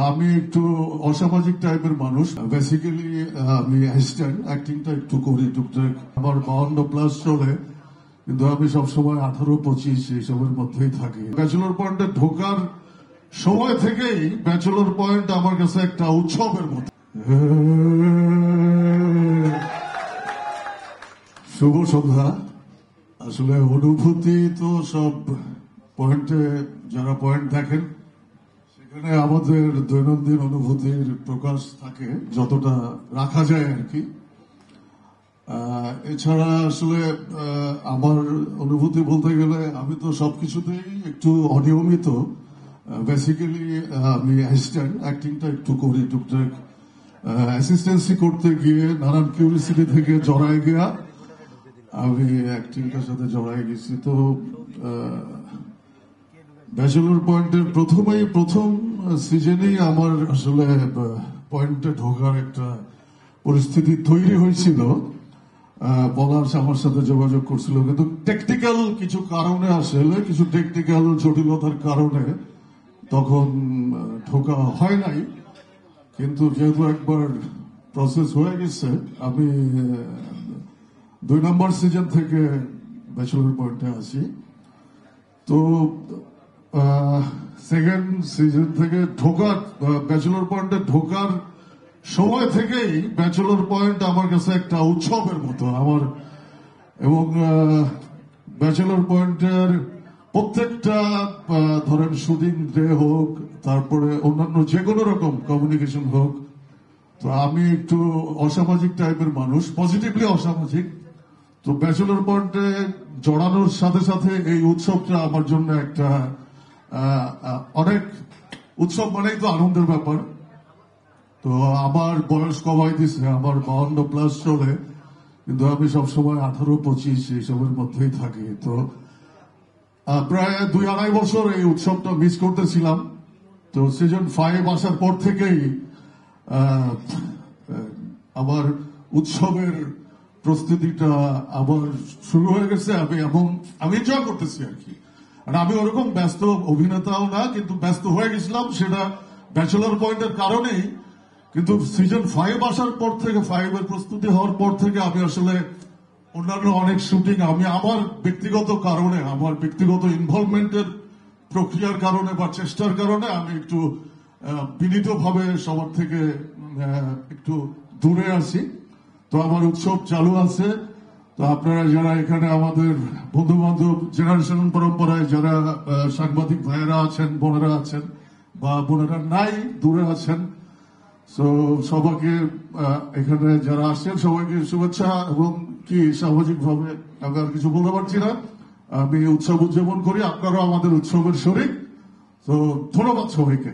আমি একটু অসামাজিক টাইপের মানুষ। বেসিক্যালি আমি অ্যাসিস্ট্যান্ট, অ্যাক্টিংটা একটু করি টুকটাক। আমার 52+ চলে, কিন্তু আমি সবসময় 18-25 এইসবের মধ্যেই থাকি। ব্যাচেলর পয়েন্টে ঢোকার সময় থেকেই ব্যাচেলর পয়েন্ট আমার কাছে একটা উৎসবের মতো। শুভ সন্ধ্যা। আসলে অনুভূতি তো সব পয়েন্টে, যারা পয়েন্ট দেখেন সেখানে আমাদের দৈনন্দিন অনুভূতির প্রকাশ থাকে, যতটা রাখা যায় আর কি। এছাড়া আসলে আমার অনুভূতি বলতে গেলে আমি তো সবকিছুতেই একটু অনিয়মিত। বেসিক্যালি আমি অ্যাসিস্ট্যান্ট, অ্যাক্টিংটা একটু করি টুকটাক। অ্যাসিস্ট্যান্সি করতে গিয়ে নানান কিউরিসিটি থেকে জড়ায় গিয়া আমি অ্যাক্টিংটার সাথে জড়াই গেছি। তো ব্যাচেলর পয়েন্টের প্রথম সিজনেই আমার আসলে পয়েন্টে ঢোকার একটা পরিস্থিতি তৈরি হয়েছিল। পলাশ আমার সাথে যোগাযোগ করছিল, কিন্তু টেকনিক্যাল কিছু কারণে, আসলে কিছু টেকনিক্যাল জটিলতার কারণে তখন ঢোকা হয় নাই। কিন্তু যেহেতু একবার প্রসেস হয়ে গেছে, আমি 2 নম্বর সিজন থেকে ব্যাচেলর পয়েন্টে আছি। তো সেকেন্ড সিজন থেকে ব্যাচেলর পয়েন্টে ঢোকার সময় থেকেই ব্যাচেলর পয়েন্ট আমার কাছে একটা উৎসবের মতো আমার। এবং ব্যাচেলর পয়েন্টের প্রত্যেকটা ধরেন শুটিং ডে হোক, তারপরে অন্যান্য যে কোনো রকম কমিউনিকেশন হোক, তো আমি একটু অসামাজিক টাইপের মানুষ, পজিটিভলি অসামাজিক। তো ব্যাচেলর পয়েন্টে জড়ানোর সাথে সাথে এই উৎসবটা আমার জন্য একটা অনেক, উৎসব মানেই তো আনন্দের ব্যাপার। তো আমার বয়স কমাই দিছে, আমার 52+ চলে, কিন্তু আমি সবসময় 18-25 এইসবের মধ্যেই থাকি। তো প্রায় 2-2.5 বছর এই উৎসবটা মিস করতেছিলাম। তো সিজন 5 আসার পর থেকেই আমার উৎসবের প্রস্তুতিটা আবার শুরু হয়ে গেছে। আমি এনজয় করতেছি আর কি। আর আমি ওরকম ব্যস্ত অভিনেতাও না, কিন্তু ব্যস্ত হয়ে গেছিলাম সেটা ব্যাচেলর পয়েন্টের কারণেই। কিন্তু সিজন 5 আসার পর থেকে, 5-এর প্রস্তুতি হওয়ার পর থেকে আমি আসলে অন্যান্য অনেক শুটিং, আমি আমার ব্যক্তিগত কারণে, আমার ব্যক্তিগত ইনভলভমেন্টের প্রক্রিয়ার কারণে বা চেষ্টার কারণে আমি একটু বিনীতভাবে সবার থেকে একটু দূরে আছি। তো আমার উৎসব চালু আছে। তো আপনারা যারা এখানে আমাদের বন্ধু বান্ধব, জেনারেশন পরম্পরায় যারা সাংবাদিক ভাইয়েরা আছেন, বোনেরা আছেন, বা বোনেরা নাই, দূরে আছেন, তো সবাইকে এখানে যারা আসছেন সবাইকে শুভেচ্ছা। এবং কি সামাজিক ভাবে আমি আর কিছু বলতে পারছি না। আমি উৎসব উদযাপন করি, আপনারাও আমাদের উৎসবের শরীক। তো ধন্যবাদ সবাইকে।